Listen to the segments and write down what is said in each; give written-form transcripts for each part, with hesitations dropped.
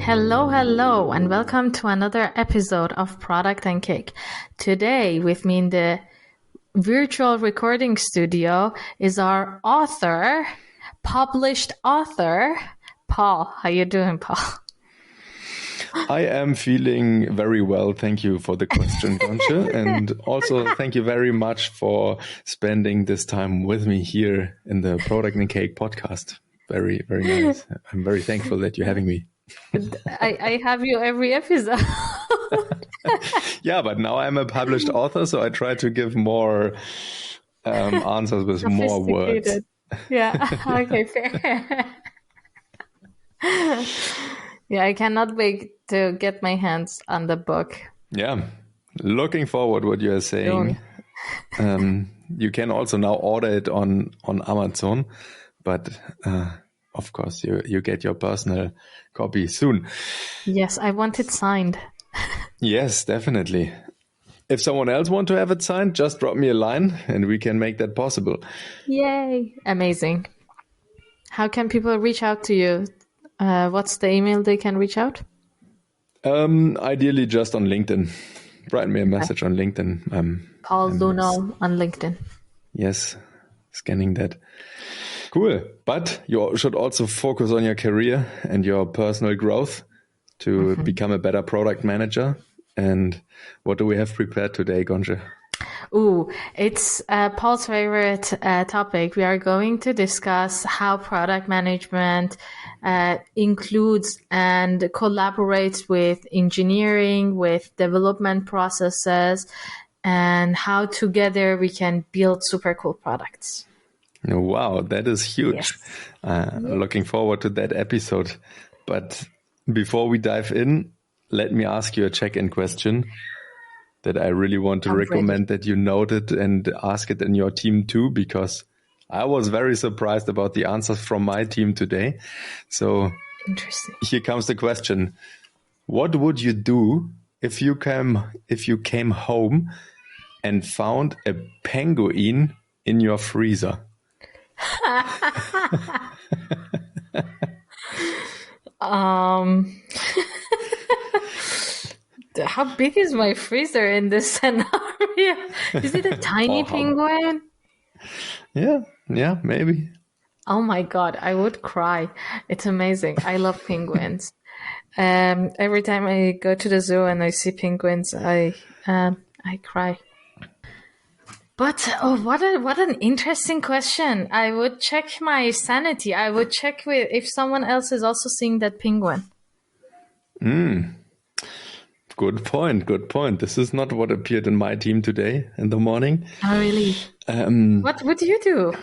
Hello, hello, and welcome to another episode of Product and Cake. Today, with me in the virtual recording studio is our author, published author, Paul. How you doing, Paul? I am feeling very well. Thank you for the question, Ghonche. And also thank you very much for spending this time with me here in the Product and Cake podcast. Very, very nice. I'm very thankful that you're having me. I have you every episode. Yeah, but now I'm a published author, so I try to give more answers with more words. Yeah, okay, fair. Yeah, I cannot wait to get my hands on the book. Yeah, looking forward what you are saying. You can also now order it on Amazon, but of course you get your personal copy soon. Yes, I want it signed. Yes, definitely. If someone else wants to have it signed, just drop me a line and we can make that possible. Yay! Amazing. How can people reach out to you? What's the email they can reach out? Ideally just on LinkedIn. Write me a message on LinkedIn. Paul Lunow on LinkedIn. Yes, scanning that. Cool. But you should also focus on your career and your personal growth to become a better product manager. And what do we have prepared today, Ghonche? Ooh, it's Paul's favorite topic. We are going to discuss how product management includes and collaborates with engineering, with development processes, and how together we can build super cool products. Wow, that is huge. Yes. Looking forward to that episode. But before we dive in, let me ask you a check-in question that I really want to recommend that you note it and ask it in your team too, because I was very surprised about the answers from my team today. So interesting. Here comes the question. What would you do if you came home and found a penguin in your freezer? How big is my freezer in this scenario? Is it a tiny penguin? Yeah, maybe. Oh my God, I would cry. It's amazing. I love penguins. Every time I go to the zoo and I see penguins, I cry. But what an interesting question. I would check my sanity. I would check if someone else is also seeing that penguin. Good point. This is not what appeared in my team today in the morning. Oh, really? What would you do?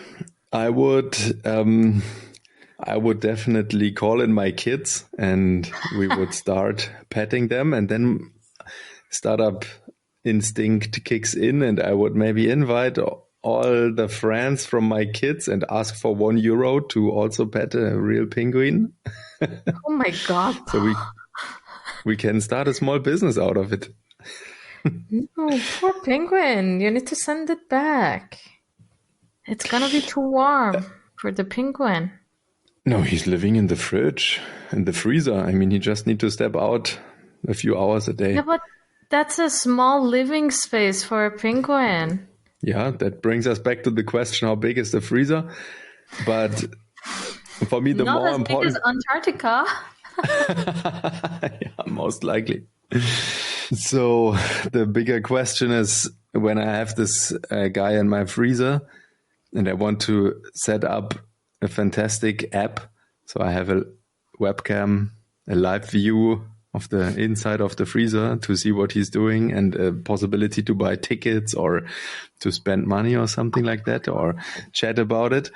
I would definitely call in my kids and we would start petting them, and then startup instinct kicks in and I would maybe invite all the friends from my kids and ask for €1 to also pet a real penguin. Oh my God. So we can start a small business out of it. No, poor penguin. You need to send it back. It's going to be too warm for the penguin. No, he's living in the fridge, in the freezer. I mean, he just needs to step out a few hours a day. Yeah, but that's a small living space for a penguin. Yeah, that brings us back to the question, how big is the freezer? But for me, the not more as important... big as Antarctica. Yeah, most likely. So the bigger question is, when I have this guy in my freezer and I want to set up a fantastic app, so I have a webcam, a live view of the inside of the freezer to see what he's doing, and a possibility to buy tickets or to spend money or something like that, or chat about it.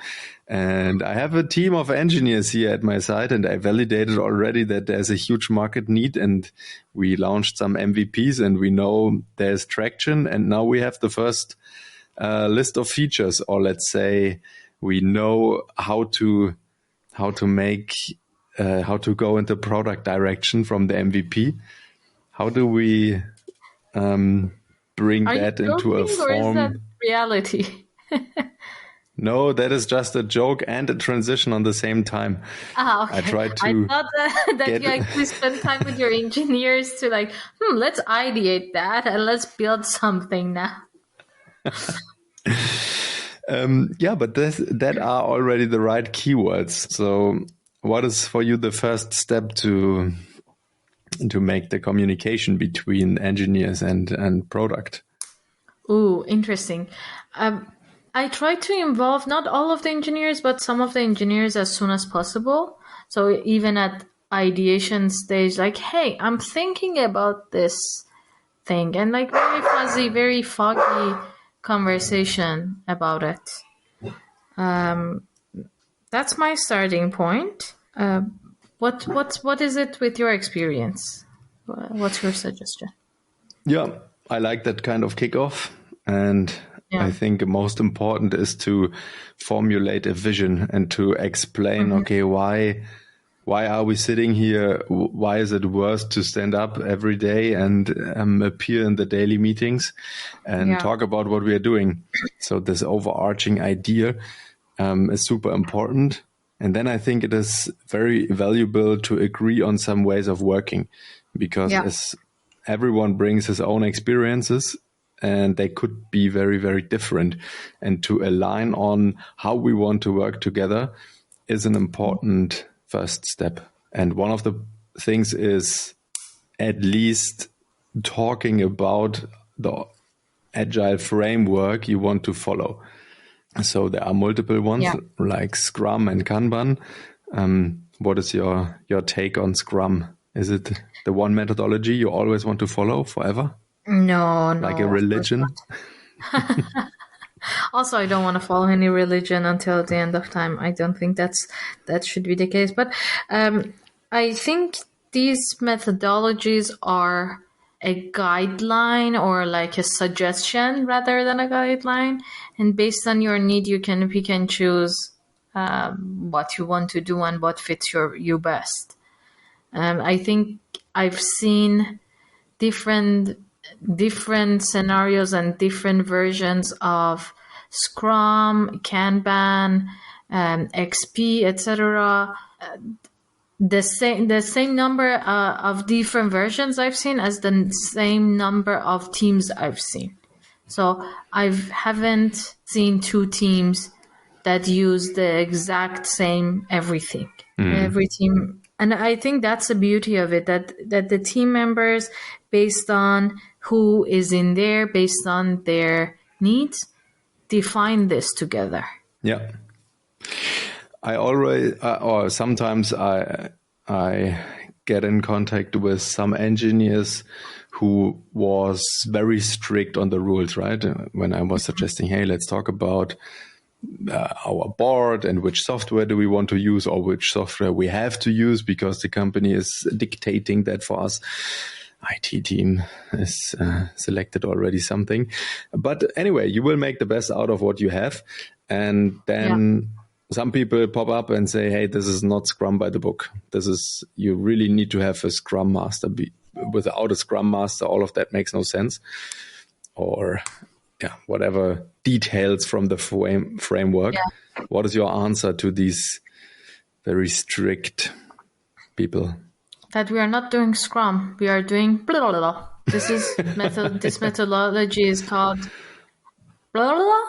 And I have a team of engineers here at my site, and I validated already that there's a huge market need, and we launched some MVPs and we know there's traction, and now we have the first list of features, or let's say we know how to make how to go into product direction from the MVP. How do we bring that into a form? Or is that reality? No, that is just a joke and a transition on the same time. Ah, I okay. tried I to thought that get you actually spend time with your engineers to like, let's ideate that and let's build something now. yeah, but that are already the right keywords. So what is for you the first step to make the communication between engineers and product? Ooh, interesting. I try to involve not all of the engineers, but some of the engineers as soon as possible. So even at ideation stage, like, hey, I'm thinking about this thing, and like very fuzzy, very foggy conversation about it. That's my starting point. What is it with your experience? What's your suggestion? Yeah, I like that kind of kickoff. And I Yeah. think most important is to formulate a vision and to explain, Mhm. okay, why are we sitting here? Why is it worth to stand up every day and appear in the daily meetings and Yeah. talk about what we are doing? So this overarching idea is super important. And then I think it is very valuable to agree on some ways of working, because Yeah. as everyone brings his own experiences and they could be very, very different. And to align on how we want to work together is an important first step. And one of the things is at least talking about the agile framework you want to follow. So there are multiple ones Yeah. like Scrum and Kanban. What is your take on Scrum? Is it the one methodology you always want to follow forever, No, like a no, of course religion? not. Also, I don't want to follow any religion until the end of time. I don't think that should be the case. But I think these methodologies are a guideline or like a suggestion rather than a guideline. And based on your need, you can pick and choose what you want to do and what fits you best. I think I've seen different different scenarios and different versions of Scrum, Kanban, XP, etc. The same number of different versions I've seen as the same number of teams I've seen. So I haven't seen two teams that use the exact same everything. Every team, and I think that's the beauty of it, that the team members, based on who is in there, based on their needs, define this together. Yeah. I always, or sometimes I get in contact with some engineers who was very strict on the rules, right? When I was suggesting, hey, let's talk about our board and which software do we want to use or which software we have to use because the company is dictating that for us. IT team is selected already something. But anyway, you will make the best out of what you have. And Yeah. then some people pop up and say, hey, this is not Scrum by the book. You really need to have a Scrum master. Without a Scrum master, all of that makes no sense. Or whatever details from the framework. Yeah. What is your answer to these very strict people? That we are not doing Scrum. We are doing blah, blah, blah. This methodology is called blah, blah, blah.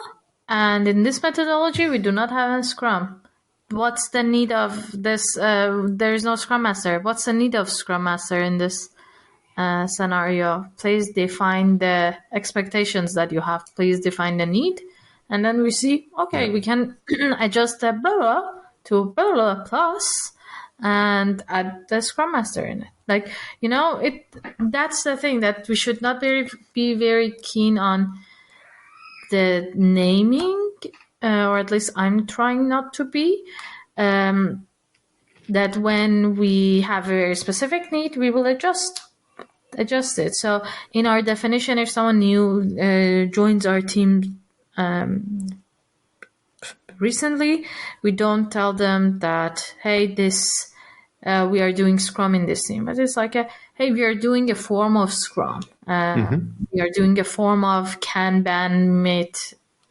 And in this methodology, we do not have a Scrum. What's the need of this? There is no Scrum Master. What's the need of Scrum Master in this scenario? Please define the expectations that you have. Please define the need. And then we see, okay, we can adjust the blah, blah to blah, blah plus and add the Scrum Master in it. Like, that's the thing, that we should not be very keen on the naming, or at least I'm trying not to be. That when we have a very specific need, we will adjust it. So in our definition, if someone new joins our team recently, we don't tell them that, hey, this we are doing Scrum in this team, but it's like hey, we are doing a form of Scrum. We are doing a form of Kanban,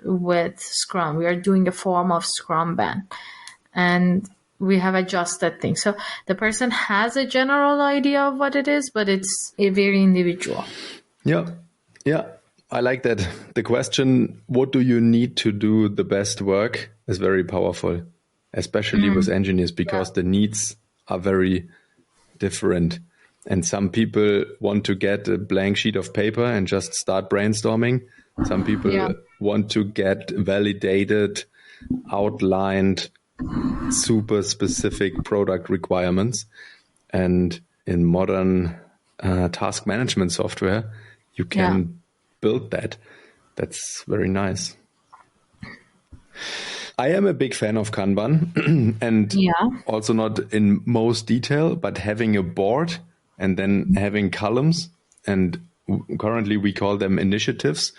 with Scrum. We are doing a form of Scrum ban, and we have adjusted things. So the person has a general idea of what it is, but it's a very individual. Yeah. Yeah. I like that. The question, what do you need to do the best work, is very powerful, especially with engineers, because the needs are very different. And some people want to get a blank sheet of paper and just start brainstorming. Some people want to get validated, outlined, super specific product requirements. And in modern task management software, you can build that. That's very nice. I am a big fan of Kanban and also not in most detail, but having a board and then having columns. And currently we call them initiatives,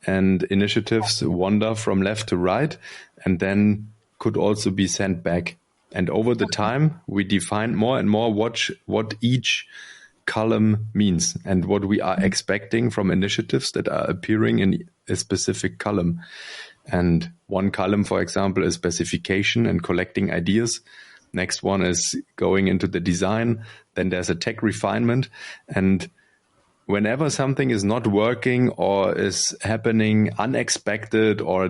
and initiatives wander from left to right and then could also be sent back. And over the time, we define more and more what each column means and what we are expecting from initiatives that are appearing in a specific column. And one column, for example, is specification and collecting ideas. Next one is going into the design. Then there's a tech refinement. And whenever something is not working or is happening unexpected, or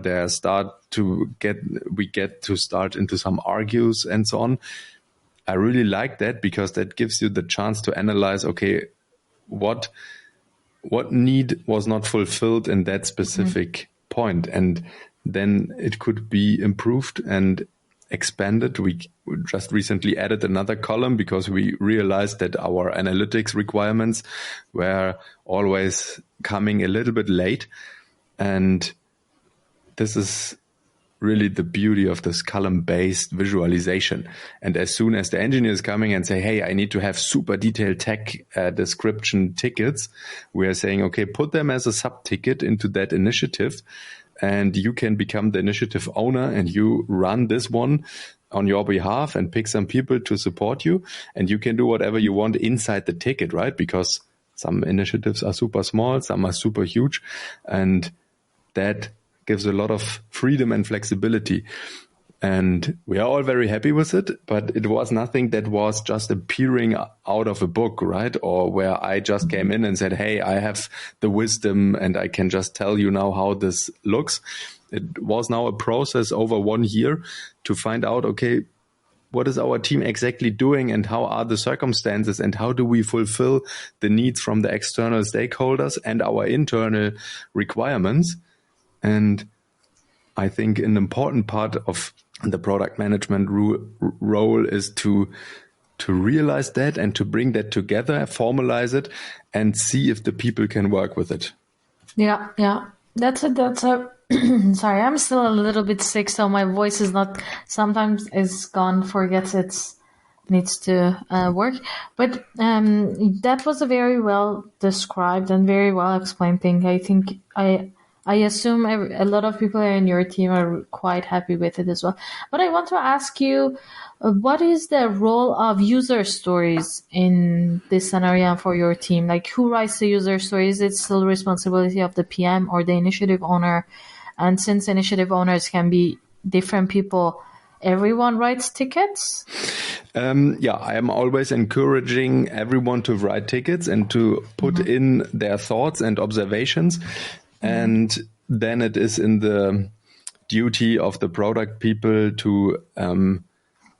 we get to start into some argues and so on, I really like that, because that gives you the chance to analyze, okay, what need was not fulfilled in that specific point, and then it could be improved and expanded. We just recently added another column because we realized that our analytics requirements were always coming a little bit late, and this is really the beauty of this column-based visualization. And as soon as the engineer is coming and say, hey, I need to have super detailed tech description tickets, we are saying, okay, put them as a sub-ticket into that initiative, and you can become the initiative owner and you run this one on your behalf and pick some people to support you. And you can do whatever you want inside the ticket, right? Because some initiatives are super small, some are super huge, and that gives a lot of freedom and flexibility. And we are all very happy with it, but it was nothing that was just appearing out of a book, right? Or where I just came in and said, hey, I have the wisdom and I can just tell you now how this looks. It was now a process over 1 year to find out, okay, what is our team exactly doing and how are the circumstances and how do we fulfill the needs from the external stakeholders and our internal requirements. And I think an important part of the product management role is to realize that and to bring that together, formalize it, and see if the people can work with it. Yeah. That's a sorry, I'm still a little bit sick, so my voice is not, sometimes is gone, forgets it needs to work. But that was a very well described and very well explained thing. I think I assume a lot of people in your team are quite happy with it as well. But I want to ask you, what is the role of user stories in this scenario for your team? Like, who writes the user stories? Is it still responsibility of the PM or the initiative owner? And since initiative owners can be different people, everyone writes tickets? I am always encouraging everyone to write tickets and to put in their thoughts and observations. And then it is in the duty of the product people to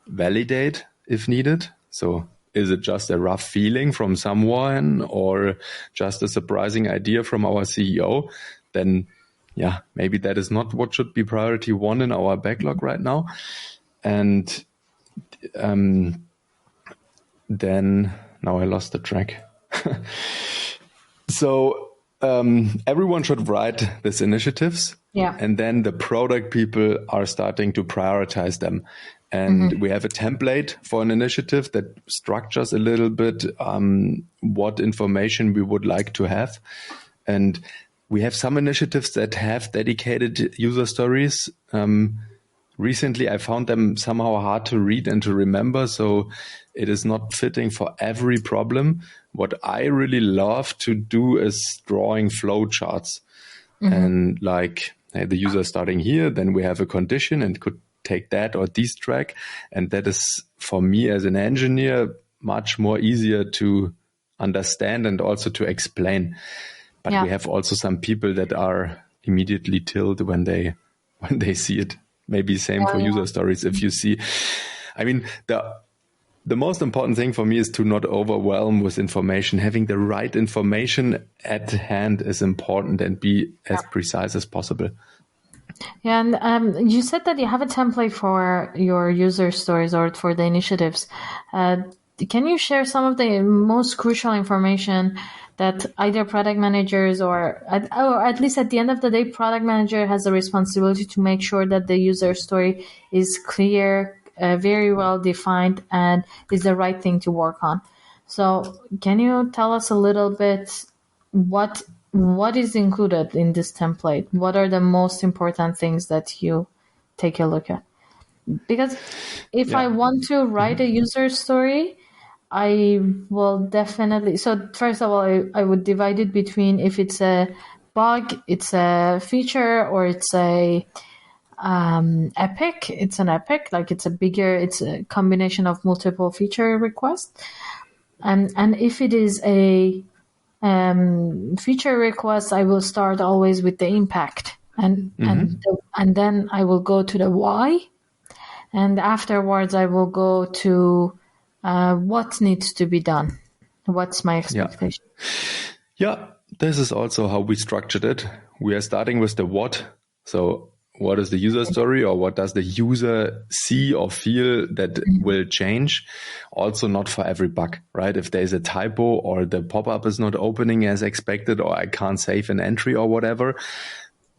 validate if needed. So is it just a rough feeling from someone or just a surprising idea from our CEO? Then, maybe that is not what should be priority 1 in our backlog right now. And then now I lost the track. So everyone should write these initiatives. And then the product people are starting to prioritize them. And we have a template for an initiative that structures a little bit what information we would like to have. And we have some initiatives that have dedicated user stories. Recently, I found them somehow hard to read and to remember, so it is not fitting for every problem. What I really love to do is drawing flow charts and like the user is starting here, then we have a condition and could take that or this track. And that is, for me as an engineer, much more easier to understand and also to explain. But we have also some people that are immediately tilled when they see it. Maybe same for user stories. If you see, I mean, the most important thing for me is to not overwhelm with information. Having the right information at hand is important, and be as precise as possible. Yeah, and you said that you have a template for your user stories or for the initiatives. Can you share some of the most crucial information that either product managers or at least at the end of the day, product manager has a responsibility to make sure that the user story is clear, very well defined, and is the right thing to work on. So can you tell us a little bit what is included in this template? What are the most important things that you take a look at? Because if I want to write a user story, I will definitely. So first of all, I would divide it between if it's a bug, it's a feature, or it's a epic. It's an epic, like it's a combination of multiple feature requests. And if it is a feature request, I will start always with the impact, and then I will go to the why, and afterwards I will go to what needs to be done. What's my expectation? Yeah, this is also how we structured it. We are starting with the what. So what is the user story, or what does the user see or feel that will change? Also not for every bug, right? If there's a typo or the pop-up is not opening as expected, or I can't save an entry or whatever,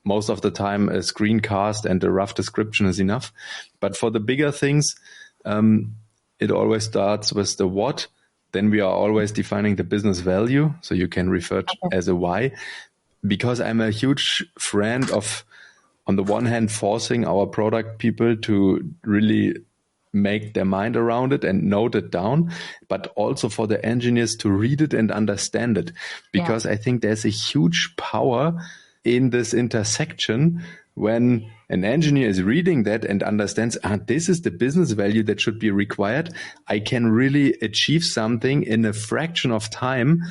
most of the time a screencast and a rough description is enough. But for the bigger things, it always starts with the what. Then we are always defining the business value. So you can refer to as a why, because I'm a huge friend of, on the one hand, forcing our product people to really make their mind around it and note it down, but also for the engineers to read it and understand it. Because I think there's a huge power in this intersection when an engineer is reading that and understands, this is the business value that should be required. I can really achieve something in a fraction of time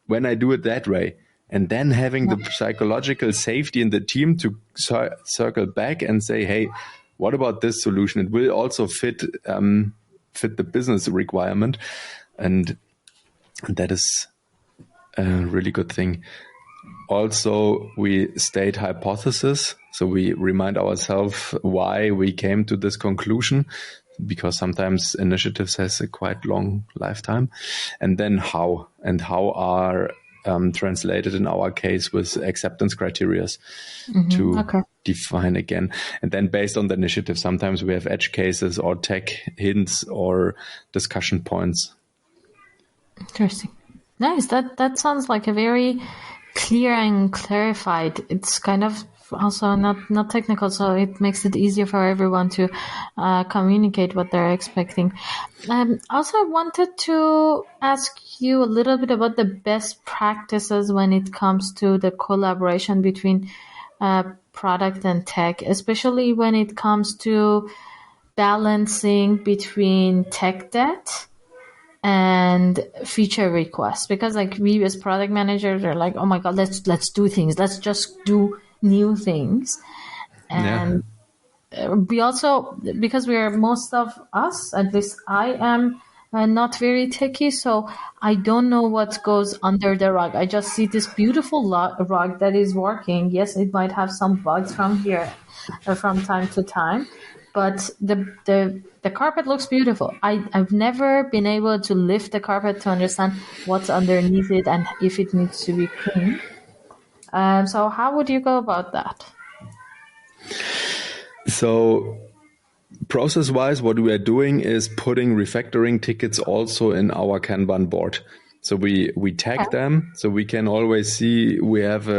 when I do it that way. And then having the psychological safety in the team to circle back and say, hey, what about this solution? It will also fit the business requirement. And that is a really good thing. Also, we state hypothesis. So we remind ourselves why we came to this conclusion, because sometimes initiatives has a quite long lifetime. And then how are translated in our case with acceptance criteria to define again. And then based on the initiative, sometimes we have edge cases or tech hints or discussion points. Interesting. Nice. That sounds like a very clear and clarified. It's kind of also not technical, so it makes it easier for everyone to communicate what they're expecting. Also, I wanted to ask you a little bit about the best practices when it comes to the collaboration between product and tech, especially when it comes to balancing between tech debt and feature requests. Because like we as product managers are like, oh my god, let's do things, let's just do new things. And we also, because we are, most of us, at least I am not very techy, so I don't know what goes under the rug. I just see this beautiful rug that is working. Yes, it might have some bugs from here from time to time, but the carpet looks beautiful. I've never been able to lift the carpet to understand what's underneath it and if it needs to be cleaned. So how would you go about that? So process-wise, what we are doing is putting refactoring tickets also in our Kanban board. So we tag them, so we can always see we have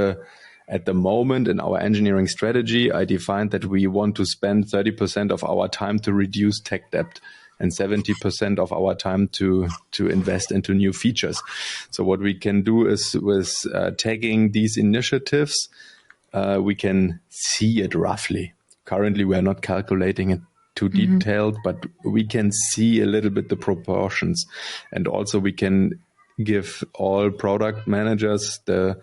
at the moment in our engineering strategy, I defined that we want to spend 30% of our time to reduce tech debt and 70% of our time to invest into new features. So what we can do is with tagging these initiatives, we can see it roughly. Currently, we are not calculating it too detailed, but we can see a little bit the proportions. And also we can give all product managers the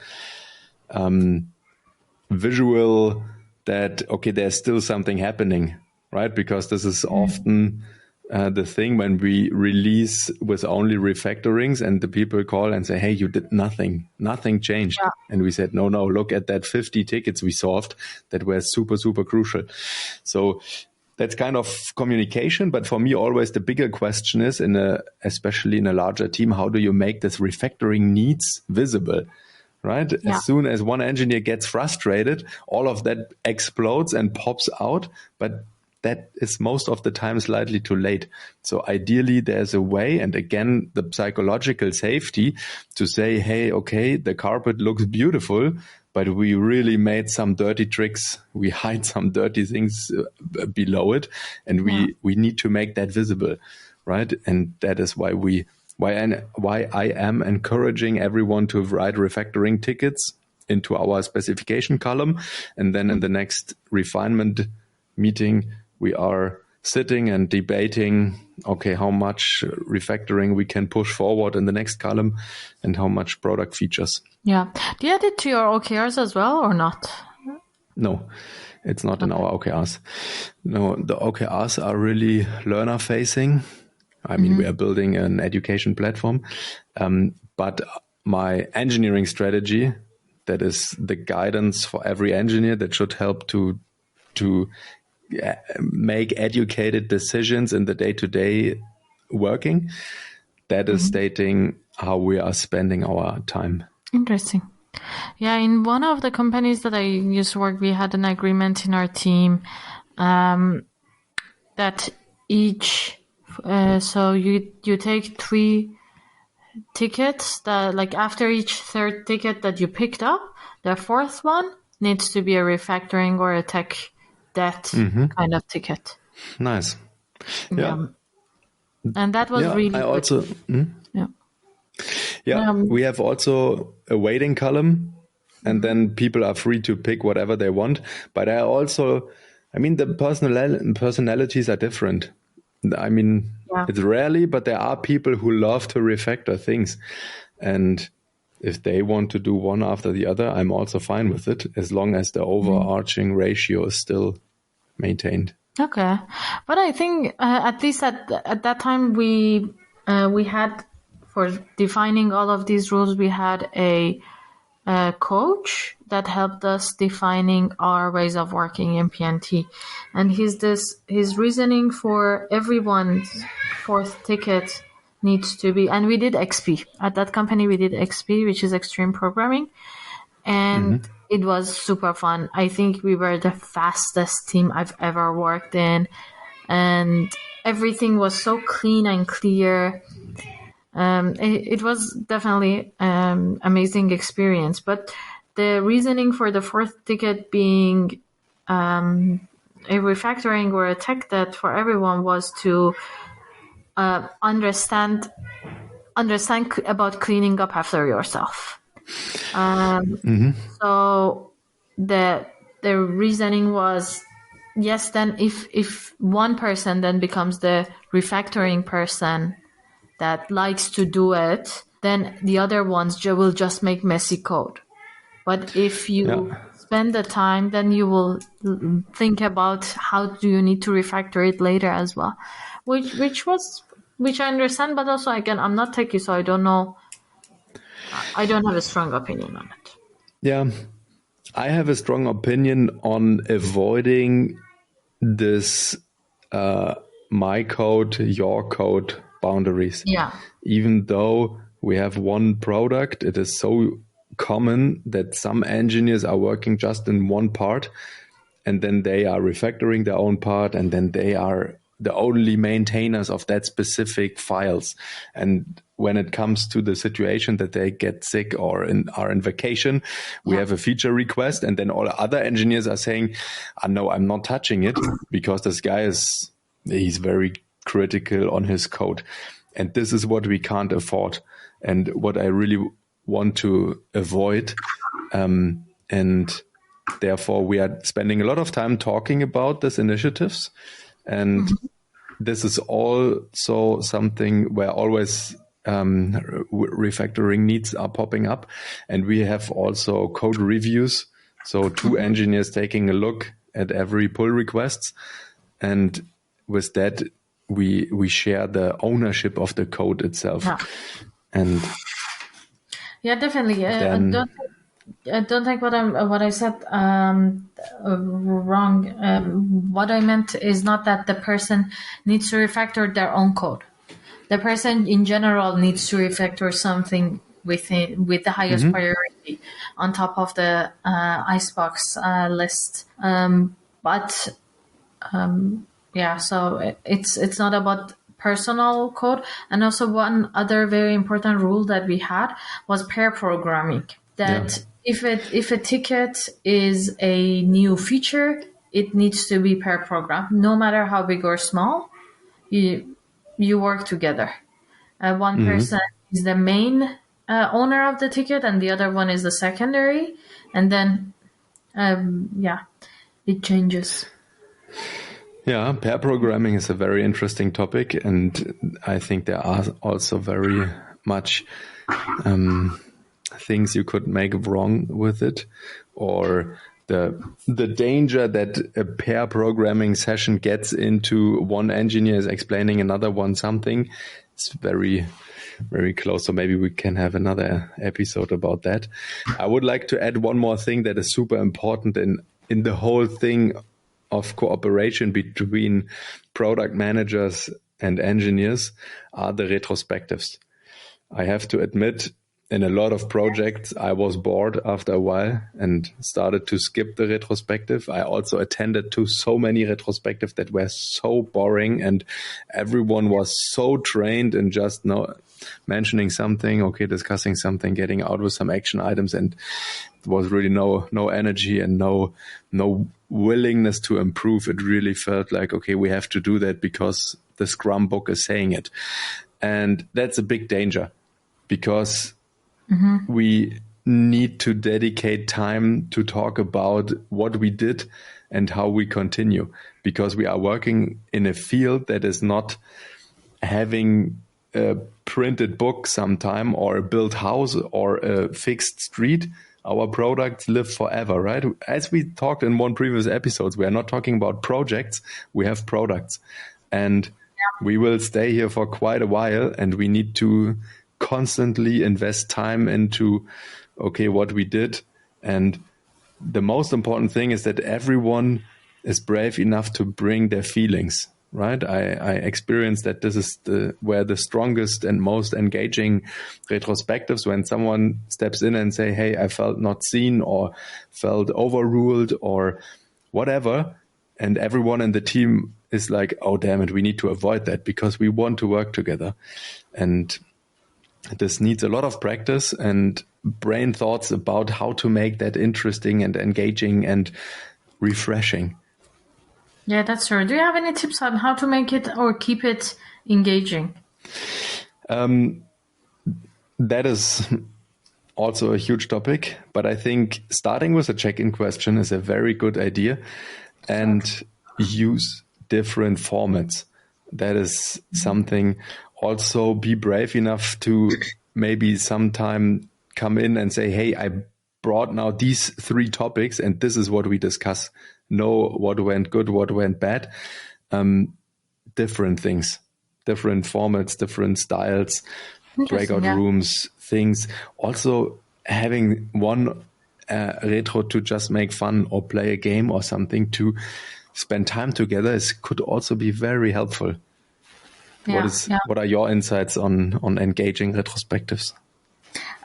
visual that, okay, there's still something happening, right? Because this is often the thing when we release with only refactorings and the people call and say, hey, you did nothing changed. Yeah. And we said, no, look at that 50 tickets we solved that were super, super crucial. So that's kind of communication. But for me, always the bigger question is, especially in a larger team, how do you make this refactoring needs visible? Right? Yeah. As soon as one engineer gets frustrated, all of that explodes and pops out. But that is most of the time slightly too late. So ideally, there's a way, and again, the psychological safety to say, hey, okay, the carpet looks beautiful, but we really made some dirty tricks. We hide some dirty things below it, and we need to make that visible, right? And that is why I am encouraging everyone to write refactoring tickets into our specification column. And then in the next refinement meeting, we are sitting and debating, okay, how much refactoring we can push forward in the next column and how much product features. Yeah. Do you add it to your OKRs as well or not? No, it's not in our OKRs. No, the OKRs are really learner facing. I mean, we are building an education platform, but my engineering strategy, that is the guidance for every engineer that should help to make educated decisions in the day-to-day working, that is stating how we are spending our time. Interesting. Yeah, in one of the companies that I used to work, we had an agreement in our team that each so you take 3 tickets that, like, after each third ticket that you picked up, the fourth one needs to be a refactoring or a tech debt kind of ticket. Nice. Yeah. And that was really I good. also we have also a waiting column, and then people are free to pick whatever they want. But the personalities are different. I mean, it's rarely, but there are people who love to refactor things. And if they want to do one after the other, I'm also fine with it, as long as the overarching ratio is still maintained. Okay. But I think at least at that time we had, for defining all of these rules, we had a coach that helped us defining our ways of working in PNT. And his reasoning for everyone's fourth ticket needs to be, and we did XP. At that company, we did XP, which is extreme programming. And it was super fun. I think we were the fastest team I've ever worked in. And everything was so clean and clear. It was definitely amazing experience. But the reasoning for the fourth ticket being a refactoring or a tech debt for everyone was to understand about cleaning up after yourself. So the reasoning was, yes, then if one person then becomes the refactoring person that likes to do it, then the other ones will just make messy code. But if you spend the time, then you will think about how do you need to refactor it later as well, which I understand. But also, again, I'm not techie, so I don't know. I don't have a strong opinion on it. Yeah, I have a strong opinion on avoiding this my code, your code boundaries. Yeah. Even though we have one product, it is so common that some engineers are working just in one part, and then they are refactoring their own part, and then they are the only maintainers of that specific files. And when it comes to the situation that they get sick or are in vacation, we have a feature request, and then all other engineers are saying, no, I'm not touching it because this guy he's very critical on his code. And this is what we can't afford, and what I really want to avoid. And therefore we are spending a lot of time talking about these initiatives. And this is also something where always refactoring needs are popping up. And we have also code reviews. So 2 engineers taking a look at every pull requests. And with that, we share the ownership of the code itself. Yeah. And yeah, definitely. Don't think what I said wrong. What I meant is not that the person needs to refactor their own code. The person in general needs to refactor something with the highest priority on top of the icebox list. So it's not about personal code. And also one other very important rule that we had was pair programming. That if a ticket is a new feature, it needs to be pair programmed, no matter how big or small. You work together. One person is the main owner of the ticket, and the other one is the secondary, and then it changes. Yeah, pair programming is a very interesting topic, and I think there are also very much things you could make wrong with it, or the danger that a pair programming session gets into one engineer is explaining another one something. It's very, very close. So maybe we can have another episode about that. I would like to add one more thing that is super important in the whole thing of cooperation between product managers and engineers are the retrospectives. I have to admit, in a lot of projects, I was bored after a while and started to skip the retrospective. I also attended to so many retrospectives that were so boring, and everyone was so trained in just mentioning something, discussing something, getting out with some action items, and there was really no energy and no willingness to improve. It really felt like, okay, we have to do that because the Scrum book is saying it. And that's a big danger, because we need to dedicate time to talk about what we did and how we continue, because we are working in a field that is not having a printed book sometime or a built house or a fixed street. Our products live forever, right? As we talked in one previous episodes, we are not talking about projects, we have products. And we will stay here for quite a while, and we need to constantly invest time into, what we did. And the most important thing is that everyone is brave enough to bring their feelings, right? I experienced that this is where the strongest and most engaging retrospectives, when someone steps in and say, hey, I felt not seen or felt overruled or whatever. And everyone in the team is like, oh, damn it, we need to avoid that because we want to work together. And this needs a lot of practice and brain thoughts about how to make that interesting and engaging and refreshing. Yeah, that's true. Do you have any tips on how to make it or keep it engaging? That is also a huge topic, but I think starting with a check-in question is a very good idea, and use different formats. That is something. Also be brave enough to maybe sometime come in and say, hey, I brought now these 3 topics and this is what we discuss. Know what went good, what went bad. Different things, different formats, different styles, breakout rooms, things. Also having one retro to just make fun or play a game or something to spend time together could also be very helpful. What are your insights on engaging retrospectives?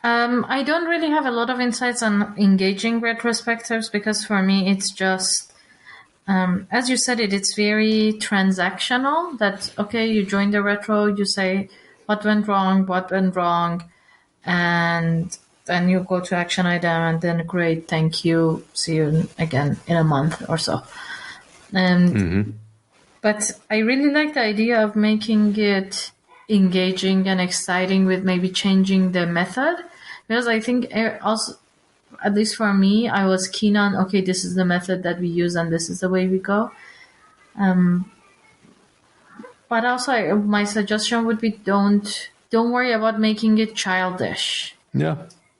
I don't really have a lot of insights on engaging retrospectives, because for me it's just, as you said it's very transactional. That, okay, you join the retro, you say what went wrong, and then you go to action item, and then great, thank you, see you again in a month or so. But I really like the idea of making it engaging and exciting with maybe changing the method, because I think also at least for me, I was keen on, okay, this is the method that we use and this is the way we go. But also, my suggestion would be don't worry about making it childish. Yeah.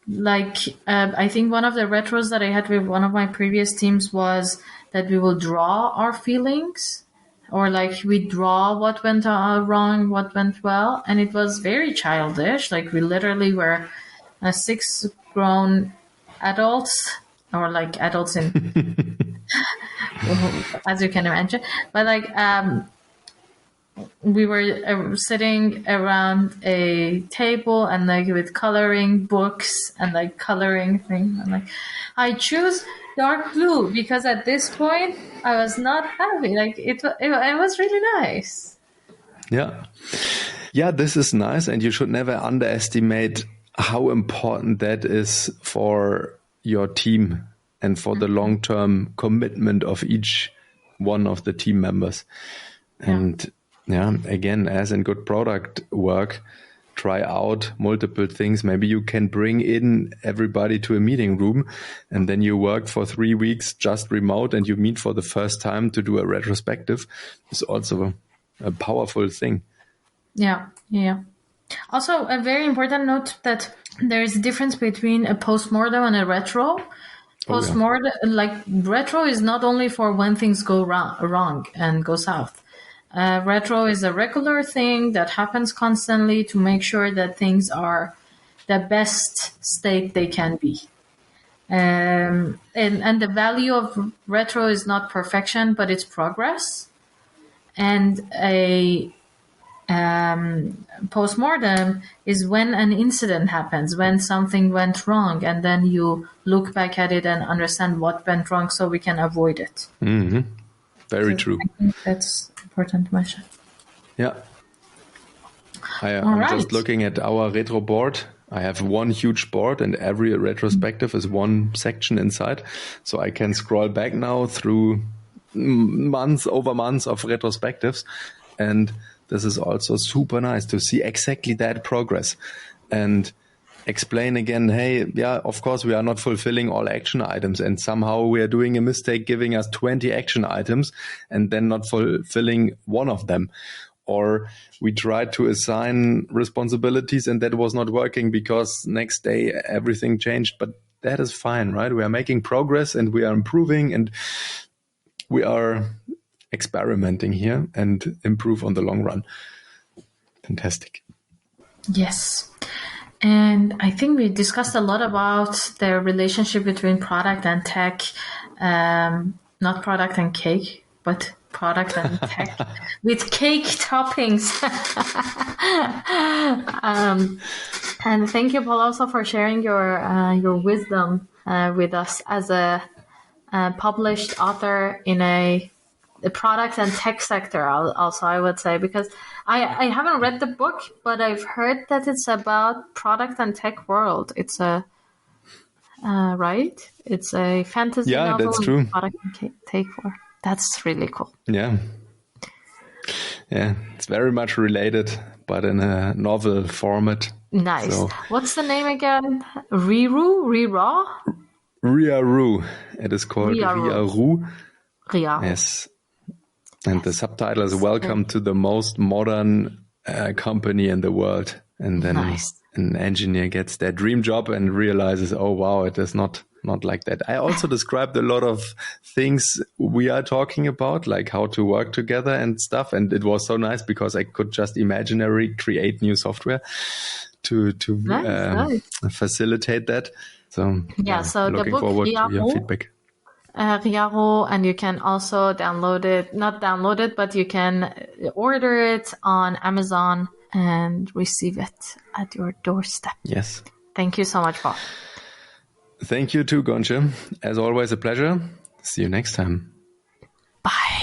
Like, I think one of the retros that I had with one of my previous teams was that we will draw our feelings, or like we draw what went wrong, what went well, and it was very childish. Like we literally were 6 grown adults, or like adults in, as you can imagine, but like we were sitting around a table and like with coloring books and like coloring things. I'm like, I choose dark blue because at this point I was not happy. Like it was really nice. Yeah. Yeah, this is nice. And you should never underestimate how important that is for your team and for the long-term commitment of each one of the team members. And yeah, again, as in good product work, try out multiple things. Maybe you can bring in everybody to a meeting room and then you work for 3 weeks just remote and you meet for the first time to do a retrospective. Is also a powerful thing. Yeah. Also, a very important note that there is a difference between a postmortem and a retro. Postmortem, like retro, is not only for when things go wrong and go south. Retro is a regular thing that happens constantly to make sure that things are the best state they can be. And the value of retro is not perfection, but it's progress. And a postmortem is when an incident happens, when something went wrong, and then you look back at it and understand what went wrong so we can avoid it. Mm-hmm. Very true. I think that's important to mention. Yeah. I'm right. just looking at our retro board. I have one huge board and every retrospective is one section inside. So I can scroll back now through months over months of retrospectives. And this is also super nice to see exactly that progress and explain again, hey, yeah, of course we are not fulfilling all action items and somehow we are doing a mistake giving us 20 action items and then not fulfilling one of them. Or we tried to assign responsibilities and that was not working because next day everything changed. But that is fine, right? We are making progress and we are improving and we are experimenting here and improve on the long run. Fantastic. Yes. And I think we discussed a lot about the relationship between product and tech, not product and cake, but product and tech with cake toppings. And thank you, Paul, also for sharing your wisdom with us as a published author in a product and tech sector. Also, I would say, because I haven't read the book, but I've heard that it's about product and tech world. It's a right? It's a fantasy novel. Yeah, that's true. Product and tech world. That's really cool. Yeah, it's very much related, but in a novel format. Nice. So, what's the name again? Rira? Riaru. It is called Riaru. Riaru. Yes. And the subtitle is Welcome to the most modern company in the world. And then an engineer gets their dream job and realizes, oh, wow, it is not like that. I also described a lot of things we are talking about, like how to work together and stuff. And it was so nice because I could just imaginary create new software to facilitate that. So so looking the book forward to your feedback. Riaro, and you can also not download it, but you can order it on Amazon and receive it at your doorstep. Yes. Thank you so much, Paul. Thank you too, Ghonche. As always, a pleasure. See you next time. Bye.